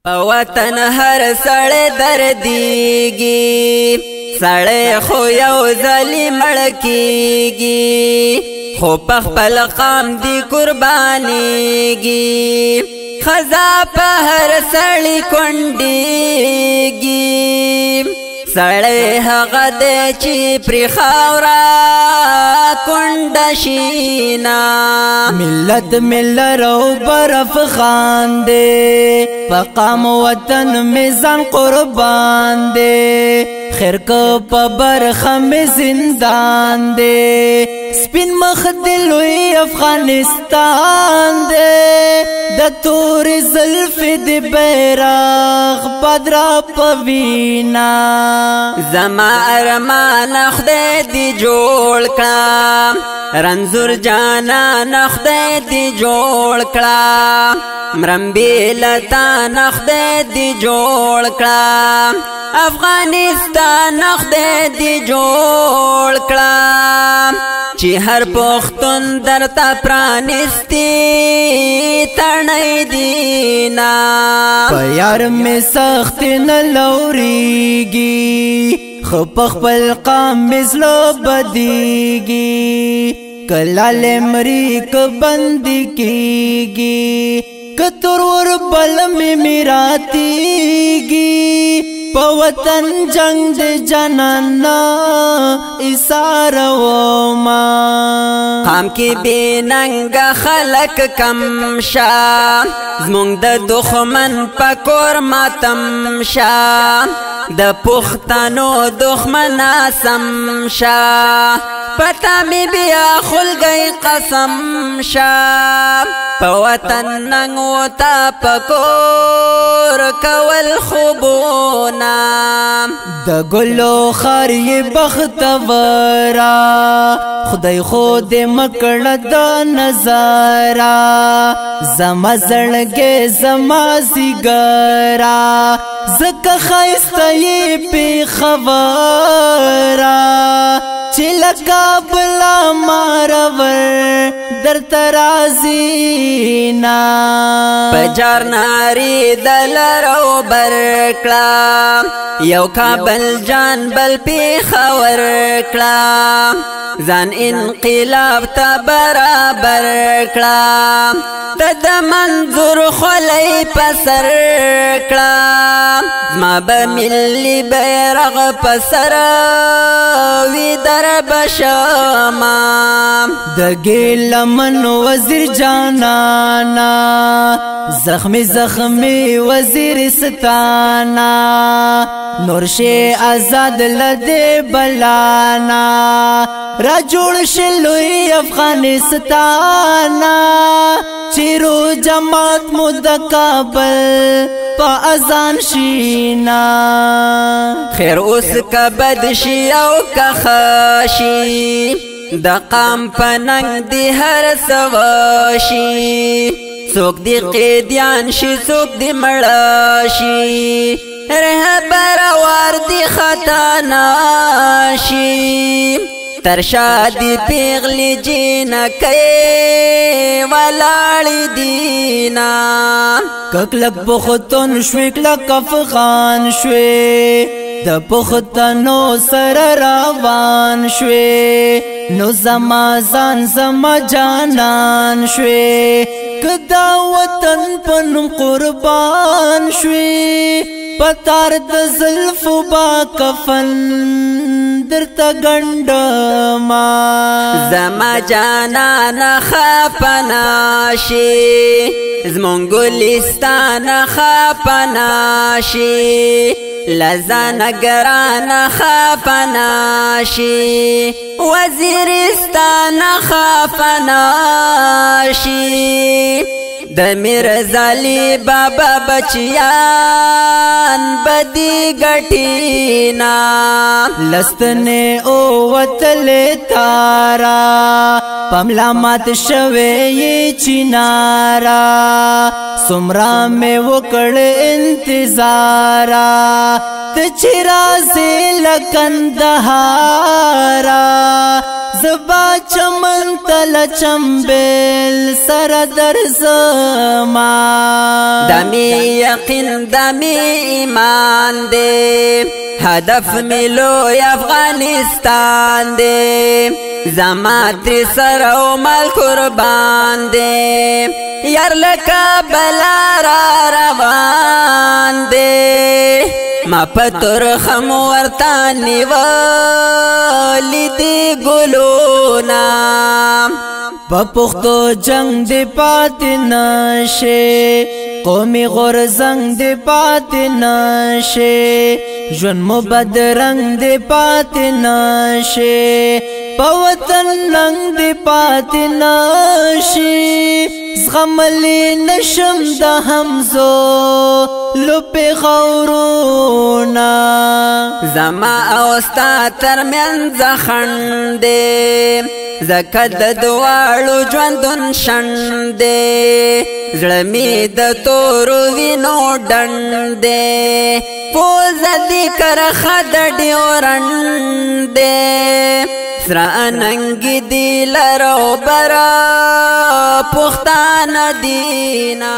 وطن هر سړی دردیږي سړی خو یو ځلې مړ کیږي خو په خپل قام دی قربانیږي خزا په هر سړی کونډیږي سړی هغه دی چې پرې خاوره کونډه شینا ملت ملر او برف خان دے پقام وطن میزان قربان دے خیر کو پا برخ میں زندان دے سپین مخ دلوی افغانستان دے دا تور زلف دی بیراغ بدرا پوینا زما ارمان خدای دی جوړ کړه رنزور جانا خدای دی جوړ کړه مرمبی لتا خدای دی جوړ کړه افغانستان خدای دی جوړ کړه چې هر پښتون درته پرانستی تړی دینا په یار می سخت نه لوریږي خو په خپل قام مزلو بدیږي کله لمری ک بندي کیږي کتر ور بل می میراتیږي په وطن جنگ د جنانا ایثار و ما قام کې بیننګ خلق کم شا زمونږ د دښمن پکور ماتم شا د پښتنو دښمن سم شا پتا می بیا خلګي قسم شا په وطن ننګ وتا پکور کول خوبونا د ګلو خار یې بختورا خدای خود مکړه د نظارا زما زړګې زما زیګرا زکه خایسته یې په خبره چې لکه بلا مارور در ترازینا پجار ناری دلرو برکلا یو کابل جان بل پی خور کلا ځان انقلاب ته برابر کلا تد منظور خلی پسر کلا ما به ملی بیرغ پسر وی در بشما دگی لمن وزیر جانانا زخمی زخمی وزیر ستانا نورشی آزاد لدے بلانا را جوړ شلوی افغانستانا چیرو جماعت مد کابل پا ازان شینا خیر اوس کا بد شي او کا خاشي د قام پننګ دی هر سواشي څوک دی قیدیان شي څوک دی مړه شي رهبر وار دی خطا ناشي تر شادی پیغلی جینا کئی ولاړی دینا ککلک پختون شوی کلک افغان شوی د پختنو سر روان شوی نو زما ځان زما جانان شوی کدا وطن پنم قربان شوی پتار د زلف با کفن درتا گنڈما زما جانان خپناشی زمونگلستان خپناشی لزانگران خپناشی وزیرستان خپناشی د میرزالی بابا بچیان بدی گٹینا لستنے او وطل تارا پملا مات شوے یہ چنارا سمرا میں وکڑ انتظارا تچرا سے لکندہارا زبا چمن تل چمبل سر درزما دمی یقین دمی ایمان دے هدف ملو افغانستان دے زما تری سر او مال قربان دے یار لکا بلا را روان دے ما پتر خم ورطانی والی دی گلونا پختو جنگ دی پات نشه قومی غرزنگ دی پات نشه جون مبد رنگ دی پات نشه پوطن لنگ دی پات نشه زغملی نشم دا حمزو لپی غورونا زما اوستا ترمنځ خندې زکه د دوالو ژوندون شندې زړه مې د تورو وینو ډنډې پوزه دې کرخه د ډیورنډې سره اننګې دې لرو برا پښتانه دینا